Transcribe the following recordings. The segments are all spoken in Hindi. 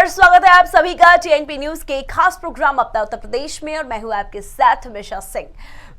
नमस्कार, स्वागत है आप सभी का टीएनपी न्यूज के खास प्रोग्राम अपना उत्तर प्रदेश में और मैं हूं आपके साथ हमेशा सिंह।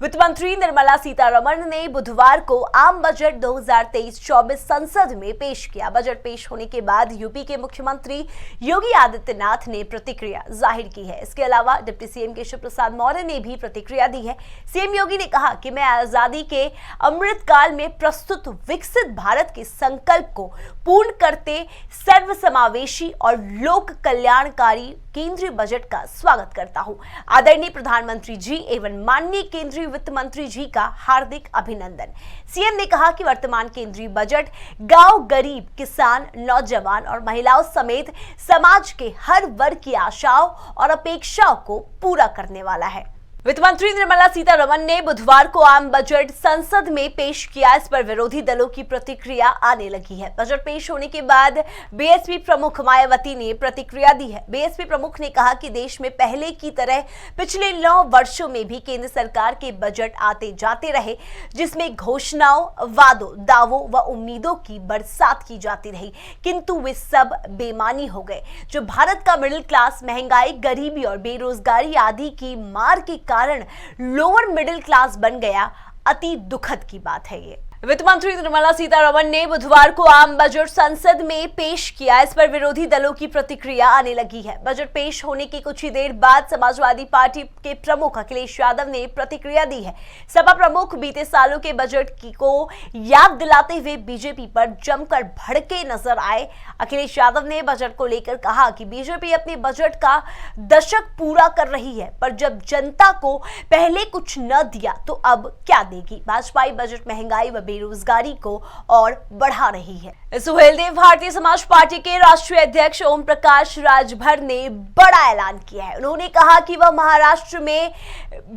वित्त मंत्री निर्मला सीतारमण ने बुधवार को आम बजट 2023-24 संसद में पेश किया। बजट पेश होने के बाद यूपी के मुख्यमंत्री योगी आदित्यनाथ ने प्रतिक्रिया जाहिर की है। इसके अलावा डिप्टी सीएम केशव प्रसाद मौर्य ने भी प्रतिक्रिया दी है। सीएम योगी ने कहा कि मैं आजादी के अमृत काल में प्रस्तुत विकसित भारत के संकल्प को पूर्ण करते सर्वसमावेशी और लोक कल्याणकारी केंद्रीय बजट का स्वागत करता हूं। आदरणीय प्रधानमंत्री जी एवं माननीय केंद्रीय वित्त मंत्री जी का हार्दिक अभिनंदन। सीएम ने कहा कि वर्तमान केंद्रीय बजट गांव, गरीब, किसान, नौजवान और महिलाओं समेत समाज के हर वर्ग की आशाओं और अपेक्षाओं को पूरा करने वाला है। वित्त मंत्री निर्मला सीतारमण ने बुधवार को आम बजट संसद में पेश किया। इस पर विरोधी दलों की प्रतिक्रिया आने लगी है। बजट पेश होने के बाद बीएसपी प्रमुख मायावती ने प्रतिक्रिया दी है। बीएसपी प्रमुख ने कहा कि देश में पहले की तरह पिछले 9 वर्षों में भी केंद्र सरकार के बजट आते जाते रहे, जिसमें घोषणाओं, वादों, दावों व उम्मीदों की बरसात की जाती रही, किंतु वे सब बेमानी हो गए। जो भारत का मिडिल क्लास महंगाई, गरीबी और बेरोजगारी आदि की मार के कारण लोअर मिडिल क्लास बन गया, अति दुखद की बात है ये। वित्त मंत्री निर्मला सीतारमण ने बुधवार को आम बजट संसद में पेश किया। इस पर विरोधी दलों की प्रतिक्रिया आने लगी है। बजट पेश होने की कुछ ही देर बाद समाजवादी पार्टी के प्रमुख अखिलेश यादव ने प्रतिक्रिया दी है। सपा प्रमुख बीते सालों के बजट को याद दिलाते हुए बीजेपी पर जमकर भड़के नजर आए। अखिलेश यादव ने बजट को लेकर कहा कि बीजेपी अपने बजट का दशक पूरा कर रही है, पर जब जनता को पहले कुछ न दिया तो अब क्या देगी। भाजपाई बजट महंगाई व बेरोजगारी को और बढ़ा रही है। सुहेलदेव भारतीय समाज पार्टी के राष्ट्रीय अध्यक्ष ओम प्रकाश राजभर ने बड़ा ऐलान किया है। उन्होंने कहा कि वह महाराष्ट्र में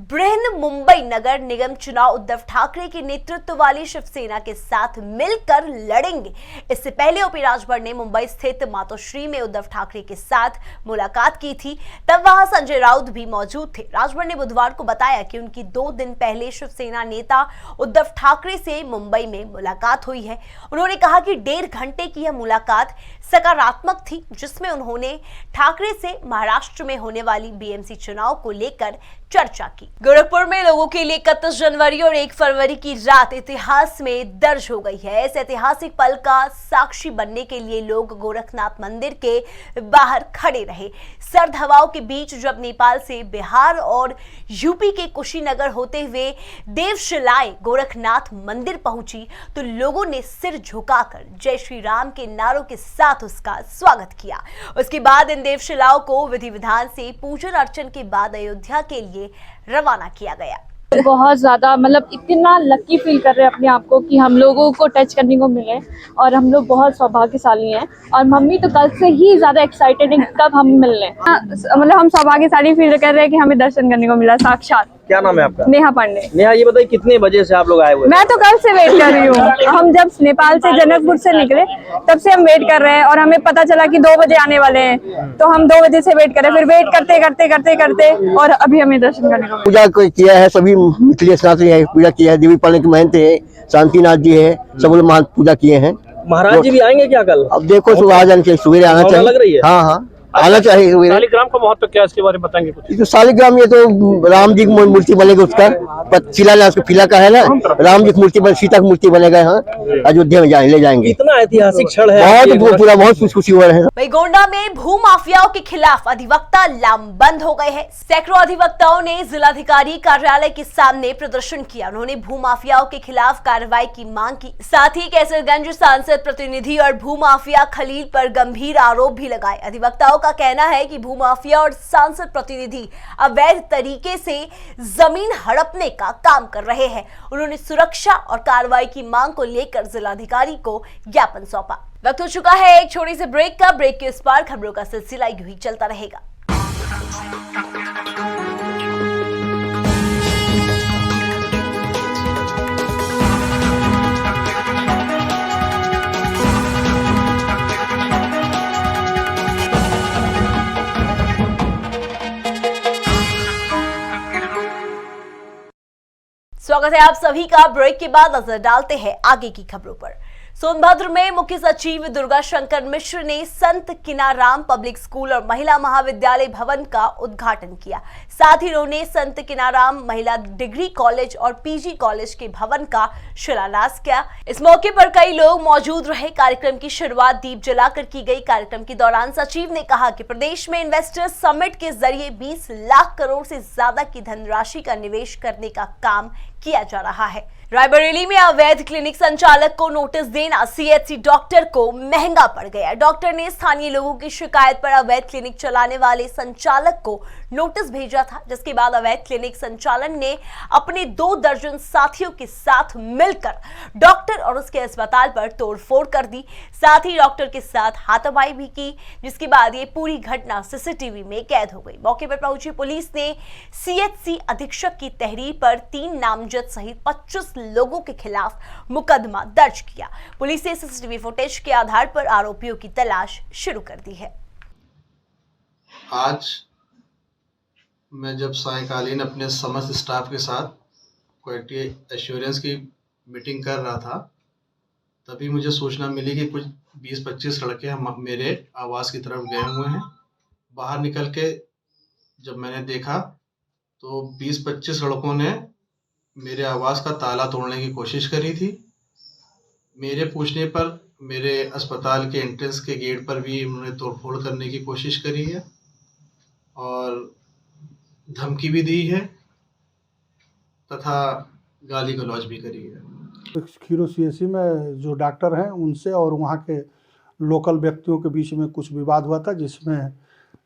बृहन मुंबई नगर निगम चुनाव उद्धव ठाकरे के नेतृत्व वाली शिवसेना के साथ मिलकर लड़ेंगे। इससे पहले ओपी राजभर ने मुंबई स्थित मातोश्री में उद्धव ठाकरे के साथ मुलाकात की थी, तब वहां संजय राउत भी मौजूद थे। राजभर ने बुधवार को बताया कि उनकी 2 दिन पहले शिवसेना नेता उद्धव ठाकरे से मुंबई में मुलाकात हुई है। उन्होंने कहा कि 1.5 घंटे की यह मुलाकात सकारात्मक थी, जिसमें उन्होंने ठाकरे से महाराष्ट्र में होने वाली बीएमसी चुनाव को लेकर चर्चा की। गोरखपुर में लोगों के लिए 31 जनवरी और 1 फरवरी की रात इतिहास में दर्ज हो गई है। इस ऐतिहासिक पल का साक्षी बनने के लिए लोग गोरखनाथ मंदिर के बाहर खड़े रहे। सर्द हवाओं के बीच जब नेपाल से बिहार और यूपी के कुशीनगर होते हुए देवशिलाएं गोरखनाथ मंदिर पहुंची तो लोगों ने सिर झुकाकर जय श्री राम के नारों के साथ उसका स्वागत किया। उसके बाद इन देवशिलाओं को विधि विधान से पूजन अर्चन के बाद अयोध्या के लिए रवाना किया गया। बहुत ज़्यादा मतलब इतना लकी फील कर रहे हैं अपने आप को कि हम लोगों को टच करने को मिले और हम लोग बहुत सौभाग्यशाली हैं। और मम्मी तो कल से ही ज़्यादा एक्साइटेड है कब हम मिलने। मतलब हम सौभाग्यशाली फील कर रहे हैं कि हमें दर्शन करने को मिला साक्षात। क्या नाम है आपका? नेहा पांडे। नेहा, ये बताइए कितने बजे से आप लोग आए हुए? मैं तो कल से वेट कर रही हूँ। हम जब नेपाल से जनकपुर से निकले तब से हम वेट कर रहे हैं और हमें पता चला कि 2 बजे आने वाले हैं, तो हम 2 बजे से वेट कर रहे हैं। फिर वेट करते करते करते करते और अभी हमें दर्शन करने को पूजा किया है। सभी मिथिलेश नाथ ने पूजा किया है। देवी पालन के महंत है, शांतिनाथ जी है, सब लोग महान पूजा किए हैं। महाराज जी भी आएंगे क्या कल? अब देखो सुबह आ जाने चाहिए, सवेरे आना चाहिए। लग रही है? हाँ हाँ आना चाहिए। शालिग्राम का महत्व क्या है, इसके बारे में बताएंगे कुछ? तो शालिग्राम, ये तो राम जी की मूर्ति बनेगी, उसका शिलान्यास फिला का है ना, राम जी की मूर्ति बने, सीता की मूर्ति बनेगा। यहाँ अयोध्या में ले जाएंगे। इतना ऐतिहासिक क्षण है, बहुत पूरा बहुत खुशी हो रहे हैं। वहीं गोंडा में भू माफियाओं के खिलाफ अधिवक्ता लामबंद हो गए हैं। सैकड़ों अधिवक्ताओं ने जिलाधिकारी कार्यालय के सामने प्रदर्शन किया। उन्होंने भू माफियाओं के खिलाफ कार्रवाई की मांग की। साथ ही कैसरगंज सांसद प्रतिनिधि और भू माफिया खलील पर गंभीर आरोप भी लगाए। अधिवक्ताओं का कहना है कि भूमाफिया और सांसद प्रतिनिधि अवैध तरीके से जमीन हड़पने का काम कर रहे हैं। उन्होंने सुरक्षा और कार्रवाई की मांग को लेकर जिलाधिकारी को ज्ञापन सौंपा। वक्त हो चुका है एक छोटे से ब्रेक का। ब्रेक के इस पार खबरों का सिलसिला यूं ही चलता रहेगा। स्वागत है आप सभी का। ब्रेक के बाद नजर डालते हैं आगे की खबरों पर। सोनभद्र में मुख्य सचिव दुर्गा शंकर मिश्र ने संत किनाराम पब्लिक स्कूल और महिला महाविद्यालय भवन का उद्घाटन किया। साथ ही उन्होंने संत किनाराम महिला डिग्री कॉलेज और पीजी कॉलेज के भवन का शिलान्यास किया। इस मौके पर कई लोग मौजूद रहे। कार्यक्रम की शुरुआत दीप जलाकर की गई। कार्यक्रम के दौरान सचिव ने कहा कि प्रदेश में इन्वेस्टर्स समिट के जरिए 20 लाख करोड़ से ज्यादा की धनराशि का निवेश करने का काम किया जा रहा है। रायबरेली में अवैध क्लिनिक संचालक को नोटिस देना सीएचसी डॉक्टर को महंगा पड़ गया। डॉक्टर ने स्थानीय लोगों की शिकायत पर अवैध क्लिनिक चलाने वाले संचालक को नोटिस भेजा था, जिसके बाद अवैध क्लिनिक संचालन ने अपने 2 दर्जन साथियों के साथ मिलकर डॉक्टर और उसके अस्पताल पर तोड़फोड़ कर दी। साथ ही डॉक्टर के साथ हाथापाई भी की, जिसके बाद ये पूरी घटना सीसीटीवी में कैद हो गई। मौके पर पहुंची पुलिस ने सीएचसी अधीक्षक की तहरीर पर 3 नामजद सहित 25 लोगों के खिलाफ मुकदमा दर्ज किया। पुलिस ने सीसीटीवी फुटेज के आधार पर आरोपियों की तलाश शुरू कर दी है। आज मैं जब सायंकालीन अपने समस्त स्टाफ के साथ क्वालिटी एश्योरेंस की मीटिंग कर रहा था, तभी मुझे सूचना मिली कि कुछ 20-25 लड़के मेरे आवास की तरफ गए हुए हैं। बाहर निकल के जब मैंने देखा तो 20-25 लड़कों ने मेरे आवास का ताला तोड़ने की कोशिश करी थी। मेरे पूछने पर मेरे अस्पताल के एंट्रेंस के गेट पर भी उन्होंने तोड़फोड़ करने की कोशिश करी है और धमकी भी दी है तथा गाली गलौज भी करी है। खीरो सीएचसी में जो डॉक्टर हैं उनसे और वहाँ के लोकल व्यक्तियों के बीच में कुछ विवाद हुआ था, जिसमें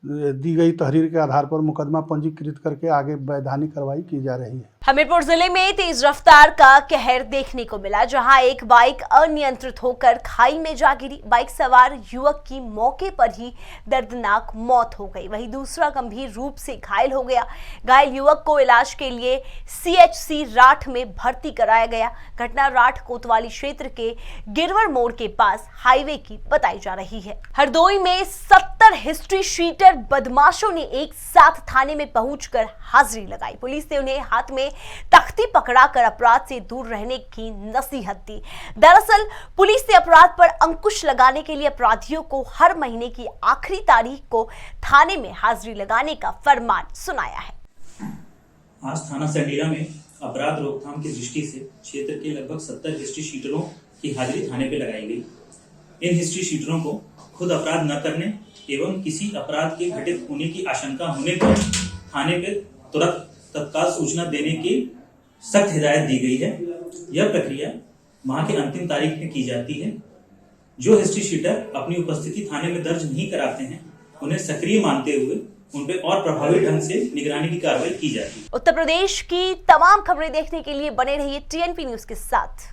दी गई तहरीर के आधार पर मुकदमा पंजीकृत करके आगे वैधानिक कार्रवाई की जा रही है। हमीरपुर जिले में तेज रफ्तार का कहर देखने को मिला, जहां एक बाइक अनियंत्रित होकर खाई में जा गिरी। बाइक सवार युवक की मौके पर ही दर्दनाक मौत हो गई, वहीं दूसरा गंभीर रूप से घायल हो गया। घायल युवक को इलाज के लिए सीएचसी राठ में भर्ती कराया गया। घटना राठ कोतवाली क्षेत्र के गिरवर मोड़ के पास हाईवे की बताई जा रही है। हरदोई में 70 हिस्ट्री शीटर बदमाशों ने एक साथ थाने में पहुंचकर हाजिरी लगाई। पुलिस ने उन्हें हाथ में तख्ती पकड़ाकर अपराध से दूर रहने की नसीहत दी। दरअसल पुलिस ने अपराध पर अंकुश लगाने के लिए अपराधियों को हर महीने की आखिरी तारीख को थाने में हाजिरी लगाने का फरमान सुनाया है। आज थाना संडीला में अपराध रोकथाम की दृष्टि से क्षेत्र के लगभग 70 हिस्ट्री शीटरों की हाजिरी थाने पे लगाई गई। इन हिस्ट्री शीटरों को खुद अपराध न करने एवं किसी अपराध के घटित होने की आशंका होने पर थाने पे तुरंत तत्काल सूचना देने की सख्त हिदायत दी गई है। यह प्रक्रिया माह के अंतिम तारीख में की जाती है। जो हिस्ट्री शीटर अपनी उपस्थिति थाने में दर्ज नहीं कराते हैं, उन्हें सक्रिय मानते हुए उन पे और प्रभावी ढंग से निगरानी की कार्रवाई की जाती है। उत्तर प्रदेश की तमाम खबरें देखने के लिए बने रहिए टीएनपी न्यूज के साथ।